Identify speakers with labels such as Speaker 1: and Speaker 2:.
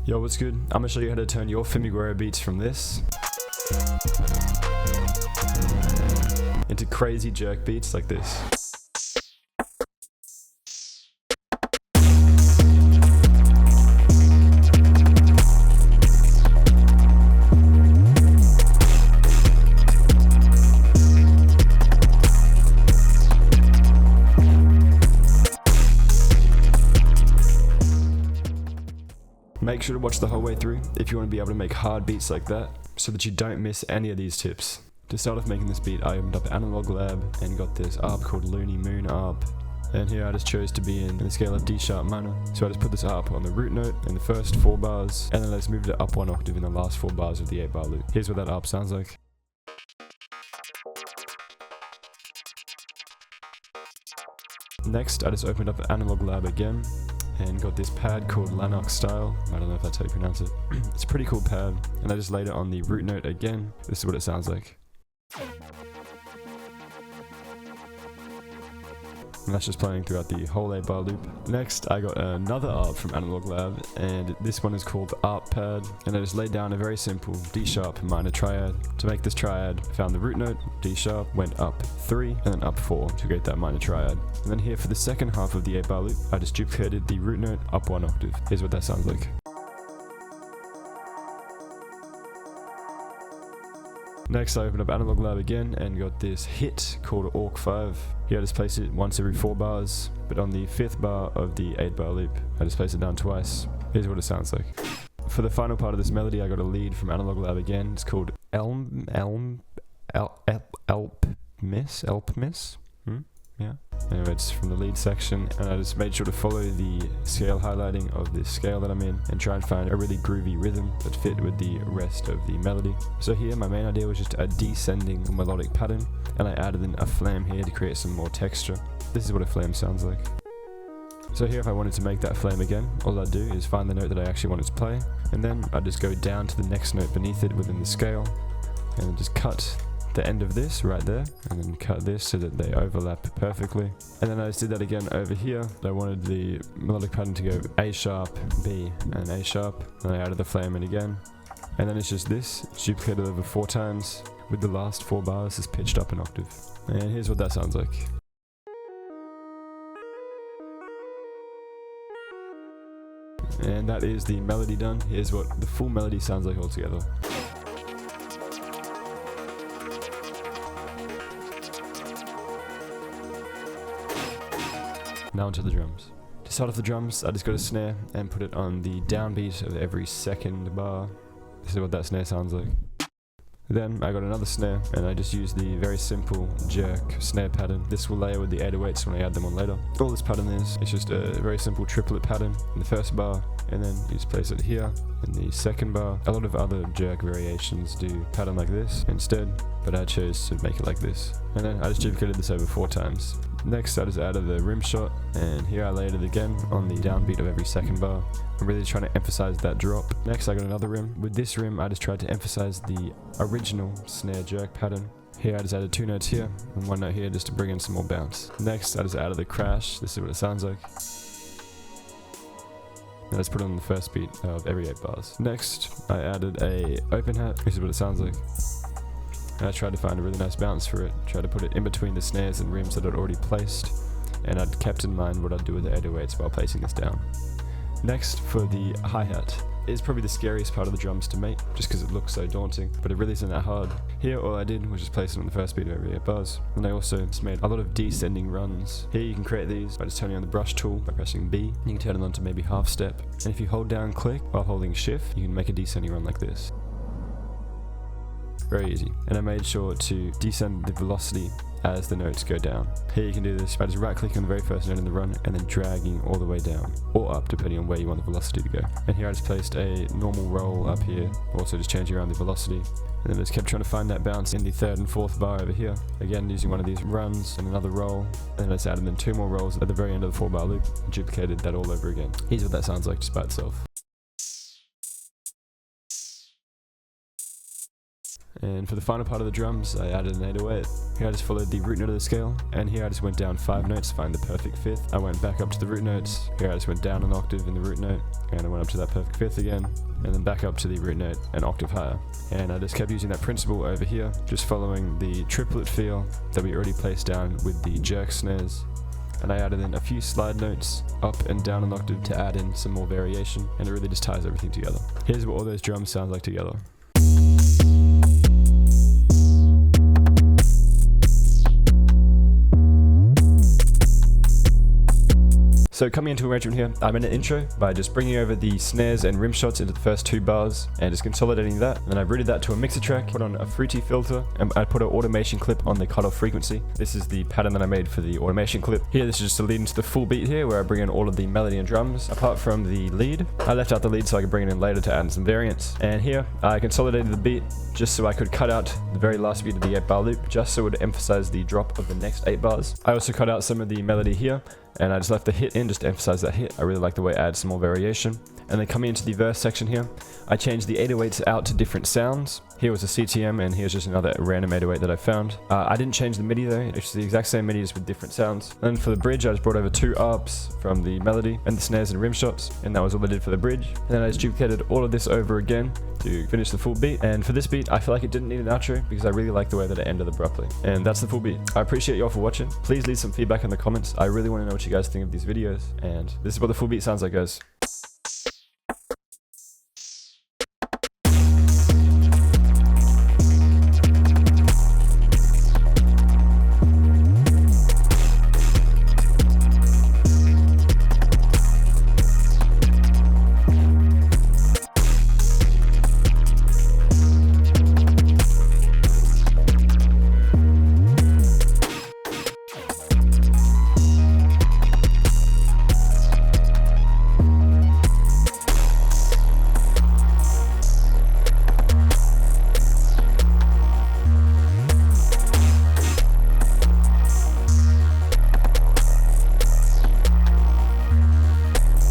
Speaker 1: Yo, what's good? I'm gonna show you how to turn your FIMIGUERRERO beats from this into crazy jerk beats like this. Make sure to watch the whole way through if you want to be able to make hard beats like that, so that you don't miss any of these tips. To start off making this beat, I opened up Analog Lab and got this ARP called Looney Moon ARP. And here I just chose to be in the scale of D sharp minor. So I just put this ARP on the root note in the first 4 bars, and then I just moved it up 1 octave in the last 4 bars of the 8-bar loop. Here's what that ARP sounds like. Next, I just opened up Analog Lab again and got this pad called Lanark Style. I don't know if that's how you pronounce it. It's a pretty cool pad, and I just laid it on the root note again. This is what it sounds like. And that's just playing throughout the whole 8-bar loop. Next, I got another ARP from Analog Lab, and this one is called ARP Pad. And I just laid down a very simple D sharp minor triad. To make this triad, I found the root note, D sharp, went up 3, and then up 4 to create that minor triad. And then here for the second half of the 8-bar loop, I just duplicated the root note up 1 octave. Here's what that sounds like. Next, I opened up Analog Lab again and got this hit called Orc 5. Here I just place it once every 4 bars, but on the 5th bar of the 8-bar loop, I just place it down twice. Here's what it sounds like. For the final part of this melody, I got a lead from Analog Lab again. It's called Elpmiss. Yeah. Anyway, it's from the lead section, and I just made sure to follow the scale highlighting of this scale that I'm in and try and find a really groovy rhythm that fit with the rest of the melody. So here my main idea was just a descending melodic pattern, and I added in a flam here to create some more texture. This is what a flam sounds like. So here if I wanted to make that flam again, all I'd do is find the note that I actually wanted to play, and then I'd just go down to the next note beneath it within the scale, and then just cut the end of this right there, and then cut this so that they overlap perfectly. And then I just did that again over here. I wanted the melodic pattern to go A sharp, B, and A sharp, and I added the flam in again. And then it's just this, it's duplicated over 4 times, with the last 4 bars is pitched up an octave. And here's what that sounds like. And that is the melody done. Here's what the full melody sounds like altogether. Now onto the drums. To start off the drums, I just got a snare and put it on the downbeat of every 2nd bar. This is what that snare sounds like. Then I got another snare, and I just used the very simple jerk snare pattern. This will layer with the 808s when I add them on later. All this pattern is, it's just a very simple triplet pattern in the 1st bar, and then you just place it here in the 2nd bar. A lot of other jerk variations do pattern like this instead, but I chose to make it like this. And then I just duplicated this over 4 times. Next, I just added the rim shot, and here I layered it again on the downbeat of every 2nd bar. I'm really trying to emphasize that drop. Next, I got another rim. With this rim, I just tried to emphasize the original snare jerk pattern. Here, I just added 2 notes here and 1 note here just to bring in some more bounce. Next, I just added the crash. This is what it sounds like. And let's put it on the 1st beat of every 8 bars. Next, I added a open hat. This is what it sounds like. And I tried to find a really nice bounce for it, tried to put it in between the snares and rims that I'd already placed, and I'd kept in mind what I'd do with the 808s while placing this down. Next, for the hi-hat, it's probably the scariest part of the drums to make, just because it looks so daunting, but it really isn't that hard. Here all I did was just place it on the 1st beat of every 8 bars, and I also just made a lot of descending runs. Here you can create these by just turning on the brush tool by pressing B, and you can turn it on to maybe half step, and if you hold down click while holding shift, you can make a descending run like this. Very easy. And I made sure to descend the velocity as the notes go down. Here you can do this by just right clicking on the very 1st note in the run and then dragging all the way down, or up depending on where you want the velocity to go. And here I just placed a normal roll up here, also just changing around the velocity. And then I just kept trying to find that bounce in the 3rd and 4th bar over here. Again, using one of these runs and another roll. And then I just added in 2 more rolls at the very end of the 4-bar loop and duplicated that all over again. Here's what that sounds like just by itself. And for the final part of the drums, I added an 808. Here I just followed the root note of the scale, and here I just went down 5 notes to find the perfect fifth. I went back up to the root notes. Here I just went down an octave in the root note, and I went up to that perfect fifth again, and then back up to the root note an octave higher. And I just kept using that principle over here, just following the triplet feel that we already placed down with the jerk snares. And I added in a few slide notes up and down an octave to add in some more variation, and it really just ties everything together. Here's what all those drums sound like together. So coming into arrangement here, I'm in an intro by just bringing over the snares and rim shots into the first 2 bars and just consolidating that. And then I routed that to a mixer track, put on a fruity filter, and I put an automation clip on the cutoff frequency. This is the pattern that I made for the automation clip. Here, this is just to lead into the full beat here, where I bring in all of the melody and drums. Apart from the lead, I left out the lead so I could bring it in later to add in some variants. And here, I consolidated the beat just so I could cut out the very last beat of the 8-bar loop, just so it would emphasize the drop of the next 8 bars. I also cut out some of the melody here, and I just left the hit in just to emphasize that hit. I really like the way it adds some more variation. And then coming into the verse section here, I changed the 808s out to different sounds. Here was a CTM, and here's just another random 808 that I found. I didn't change the MIDI though, it's the exact same MIDI just with different sounds. And then for the bridge, I just brought over 2 arps from the melody and the snares and rim shots, and that was all I did for the bridge. And then I just duplicated all of this over again to finish the full beat. And for this beat, I feel like it didn't need an outro because I really like the way that it ended abruptly. And that's the full beat. I appreciate you all for watching. Please leave some feedback in the comments. I really want to know what you guys think of these videos. And this is what the full beat sounds like, guys.